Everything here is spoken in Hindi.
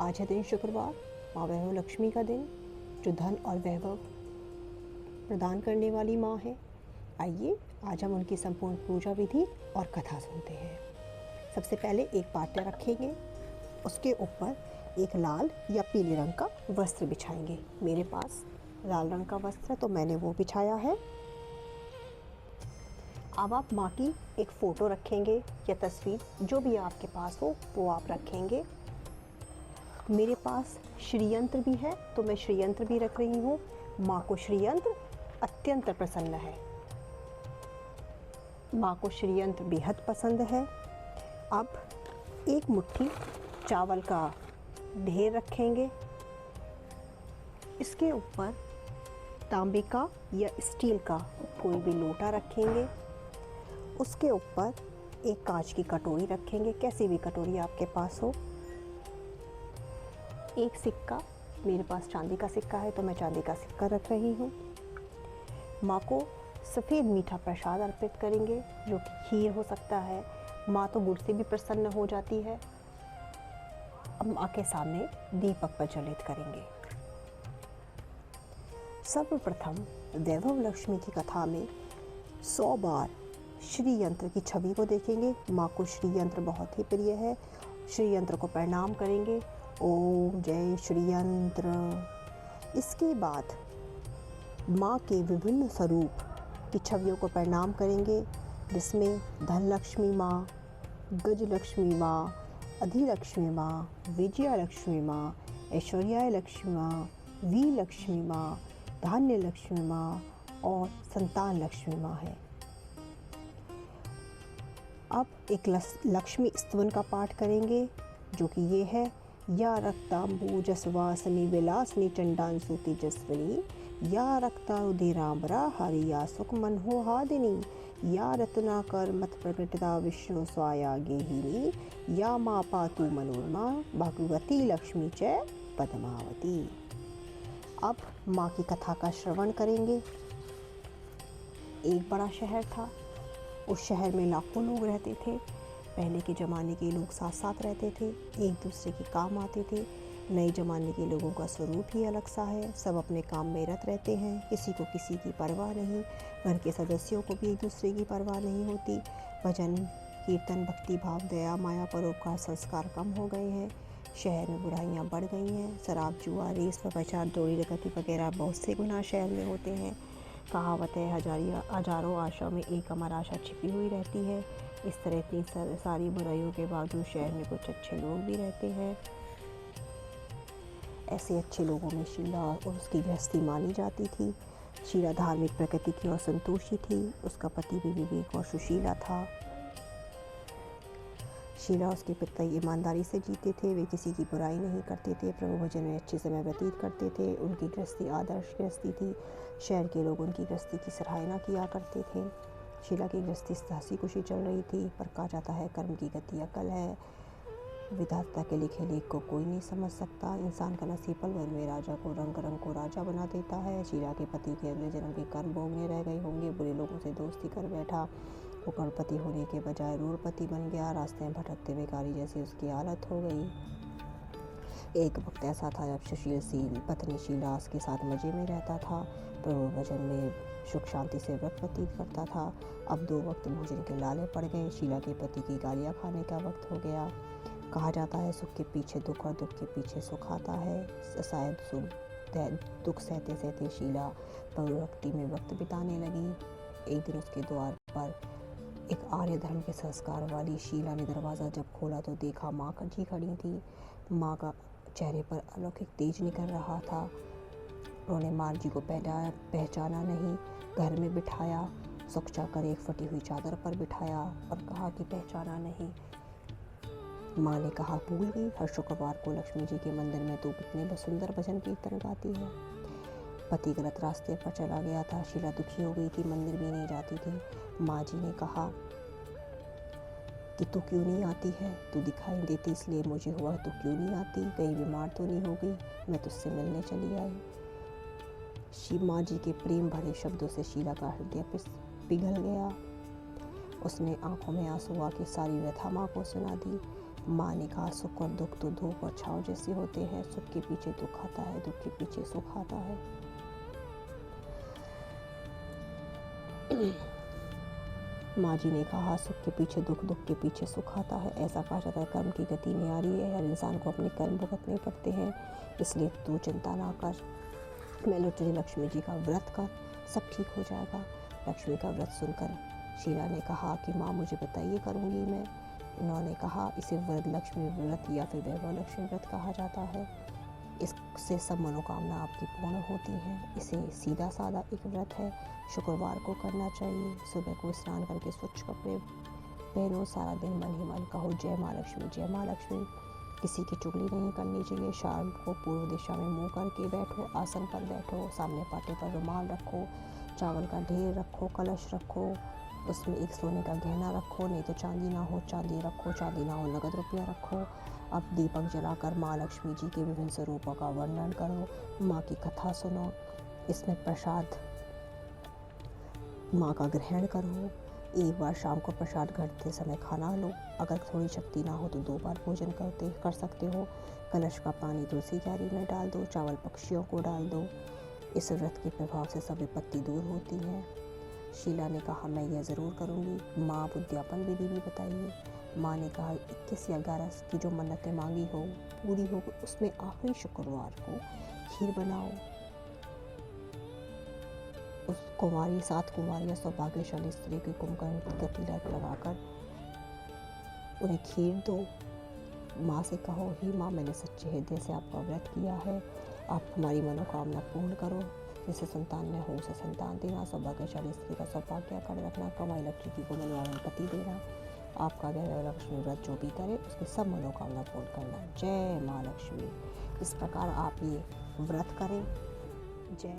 आज है दिन शुक्रवार, माँ वैभव लक्ष्मी का दिन, जो धन और वैभव प्रदान करने वाली माँ है। आइए आज हम उनकी संपूर्ण पूजा विधि और कथा सुनते हैं। सबसे पहले एक पात्र रखेंगे, उसके ऊपर एक लाल या पीले रंग का वस्त्र बिछाएंगे। मेरे पास लाल रंग का वस्त्र है तो मैंने वो बिछाया है। अब आप माँ की एक फ़ोटो रखेंगे या तस्वीर, जो भी आपके पास हो वो आप रखेंगे। मेरे पास श्री यंत्र भी है तो मैं श्री यंत्र भी रख रही हूँ। माँ को श्री यंत्र अत्यंत प्रसन्न है, माँ को श्री यंत्र बेहद पसंद है। अब एक मुट्ठी चावल का ढेर रखेंगे, इसके ऊपर तांबे का या स्टील का कोई भी लोटा रखेंगे, उसके ऊपर एक कांच की कटोरी रखेंगे, कैसी भी कटोरी आपके पास हो। एक सिक्का, मेरे पास चांदी का सिक्का है तो मैं चांदी का सिक्का रख रही हूँ। माँ को सफ़ेद मीठा प्रसाद अर्पित करेंगे, जो कि खीर हो सकता है। माँ तो गुड़ से भी प्रसन्न हो जाती है। अब माँ के सामने दीपक प्रज्वलित करेंगे। सर्वप्रथम वैभव लक्ष्मी की कथा में 100 बार श्री यंत्र की छवि को देखेंगे। माँ को श्री यंत्र बहुत ही प्रिय है। श्री यंत्र को प्रणाम करेंगे, ओम जय श्री यंत्र। इसके बाद माँ के विभिन्न स्वरूप की छवियों को प्रणाम करेंगे, जिसमें धनलक्ष्मी माँ, गजलक्ष्मी माँ, अधिलक्ष्मी माँ, विजया लक्ष्मी माँ, ऐश्वर्या लक्ष्मी माँ, वी लक्ष्मी माँ, धान्य लक्ष्मी माँ और संतान लक्ष्मी माँ है। अब एक लक्ष्मी स्तवन का पाठ करेंगे, जो कि ये है, या रक्तांबुजस्वासिनी विलासिनी चंडांसु तेजस्विनी, या रक्तारुधिरांबरा हरिया सुखमनोहादिनी, या रत्नाकर मत प्रकटिता विष्णु स्वाया गेहिनी, या माँ पातु मनोरमा भगवती लक्ष्मी च पद्मावती। अब माँ की कथा का श्रवण करेंगे। एक बड़ा शहर था, उस शहर में लाखों लोग रहते थे। पहले के ज़माने के लोग साथ साथ रहते थे, एक दूसरे के काम आते थे। नए ज़माने के लोगों का स्वरूप ही अलग सा है, सब अपने काम में रत रहते हैं, किसी को किसी की परवाह नहीं। घर के सदस्यों को भी एक दूसरे की परवाह नहीं होती। भजन कीर्तन भक्ति भाव दया माया परोपकार संस्कार कम हो गए हैं। शहर में बुराइयाँ बढ़ गई हैं। शराब जुआ रेस व्यभिचार चोरी डकैती वगैरह बहुत से गुनाह शहर में होते हैं। कहावत है, हजारों आशाओं में एक अमर आशा छिपी हुई रहती है। इस तरह इतनी सारी बुराइयों के बावजूद शहर में कुछ अच्छे लोग भी रहते हैं। ऐसे अच्छे लोगों में शीला और उसकी गृहस्थी मानी जाती थी। शीला धार्मिक प्रकृति की और संतोषी थी। उसका पति भी विवेक और सुशीला था। शीला उसके पिता ईमानदारी से जीते थे, वे किसी की बुराई नहीं करते थे, प्रभु भजन में अच्छे समय व्यतीत करते थे। उनकी गृहस्थी आदर्श गृहस्थी थी। शहर के लोग उनकी गृहस्थी की सराहना किया करते थे। शीला की गृहस्थी हंसी खुशी चल रही थी, पर कहा जाता है कर्म की गति अकल है। विधाता के लिखे लेख को कोई नहीं समझ सकता। इंसान का नसीब पल भर में राजा को रंग रंग को राजा बना देता है। शीला के पति के अगले जन्म के कर्म भोगने रह गए होंगे। बुरे लोगों से दोस्ती कर बैठा, वो करोड़पति होने के बजाय रोड़पति बन गया। रास्ते में भटकते भिखारी जैसी उसकी हालत हो गई। एक वक्त ऐसा था जब सुशील पत्नी शीला के साथ मजे में रहता था, प्रभु भजन में सुख शांति से व्रत व्यतीत करता था। अब 2 वक्त भोजन के लाले पड़ गए। शीला के पति की गालियाँ खाने का वक्त हो गया। कहा जाता है सुख के पीछे दुख और दुख के पीछे सुख आता है। शायद दुख सहते सहते शीला प्रवृत्ति में वक्त बिताने लगी। एक दिन उसके द्वार पर एक आर्य धर्म के संस्कार वाली शीला ने दरवाज़ा जब खोला तो देखा माँ जी खड़ी थी। माँ का चेहरे पर अलौकिक तेज निकल रहा था। उन्होंने माँ जी को पहचाना नहीं। घर में बिठाया, सुकचा कर एक फटी हुई चादर पर बिठाया और कहा कि पहचाना नहीं। माँ ने कहा भूल गई, हर शुक्रवार को लक्ष्मी जी के मंदिर में तो कितने सुंदर भजन कीर्तन गाती है। पति गलत रास्ते पर चला गया था। शीला दुखी हो गई थी, मंदिर भी नहीं जाती थी। माँ जी ने कहा कि तू क्यों नहीं आती है, तू दिखाई देती इसलिए मुझे हुआ, तू क्यों नहीं आती, कहीं बीमार तो नहीं हो गई, मैं तुझसे मिलने चली आई। माँ जी के प्रेम भरे शब्दों से शीला का हृदय पिघल गया। उसने आंखों में आंसू आके सारी व्यथा माँ को सुना दी। माँ ने कहा सुख और दुख तो धूप और छाँव जैसे होते हैं, सुख के पीछे दुख आता है, दुख के पीछे सुख आता है। माँ जी ने कहा सुख के पीछे दुख, दुख के पीछे सुख आता है। ऐसा कहा जाता है कर्म की गति न्यारी है, हर इंसान को अपने कर्म भुगतने पड़ते हैं, इसलिए तू चिंता ना कर, मैं तुझे लक्ष्मी जी का व्रत कर, सब ठीक हो जाएगा। लक्ष्मी का व्रत सुनकर शीला ने कहा कि माँ मुझे बताइए, करूँगी मैं। उन्होंने कहा इसे व्रत लक्ष्मी व्रत या फिर वैभव लक्ष्मी व्रत कहा जाता है। इससे सब मनोकामना आपकी पूर्ण होती हैं। इसे सीधा साधा एक व्रत है, शुक्रवार को करना चाहिए। सुबह को स्नान करके स्वच्छ कपड़े पहनो, सारा दिन मन ही मन कहो जय माँ लक्ष्मी, जय माँ लक्ष्मी। किसी की चुगली नहीं करनी चाहिए। शाम को पूर्व दिशा में मुंह करके बैठो, आसन पर बैठो, सामने पाटे पर रुमाल रखो, चावल का ढेर रखो, कलश रखो, उसमें एक सोने का गहना रखो, नहीं तो चांदी ना हो चांदी रखो, चांदी ना हो नगद रुपया रखो। अब दीपक जलाकर माँ लक्ष्मी जी के विभिन्न स्वरूपों का वर्णन करो, माँ की कथा सुनो, इसमें प्रसाद माँ का ग्रहण करो। एक बार शाम को प्रसाद घटते समय खाना लो, अगर थोड़ी शक्ति ना हो तो 2 बार भोजन कर सकते हो। कलश का पानी तुलसी क्यारी में डाल दो, चावल पक्षियों को डाल दो। इस व्रत के प्रभाव से सब विपत्ति दूर होती है। शीला ने कहा मैं यह ज़रूर करूँगी। माँ आप उद्यापन विधि भी बताइए। माँ ने कहा 21 या 11 की जो मन्नतें मांगी हो पूरी हो, उसमें आखिरी शुक्रवार को खीर बनाओ। उस कुंवारी 7 कुंवारियाँ सौभाग्यशाली स्त्री के कुंभकर्ण का तिलक लगाकर उन्हें खीर दो। माँ से कहो ही माँ मैंने सच्चे हृदय से आपका व्रत किया है, आप हमारी मनोकामना पूर्ण करो, जिसे संतान न हो उसे संतान देना, सौभाग्यशाली स्त्री का सौभाग्य कर रखना, कमाई लक्ष्मी की को मनोवान पति देना, आपका वैभव लक्ष्मी व्रत जो भी करे उसकी सब मनोकामना पूर्ण करना। जय माँ लक्ष्मी। इस प्रकार आप ये व्रत करें। जय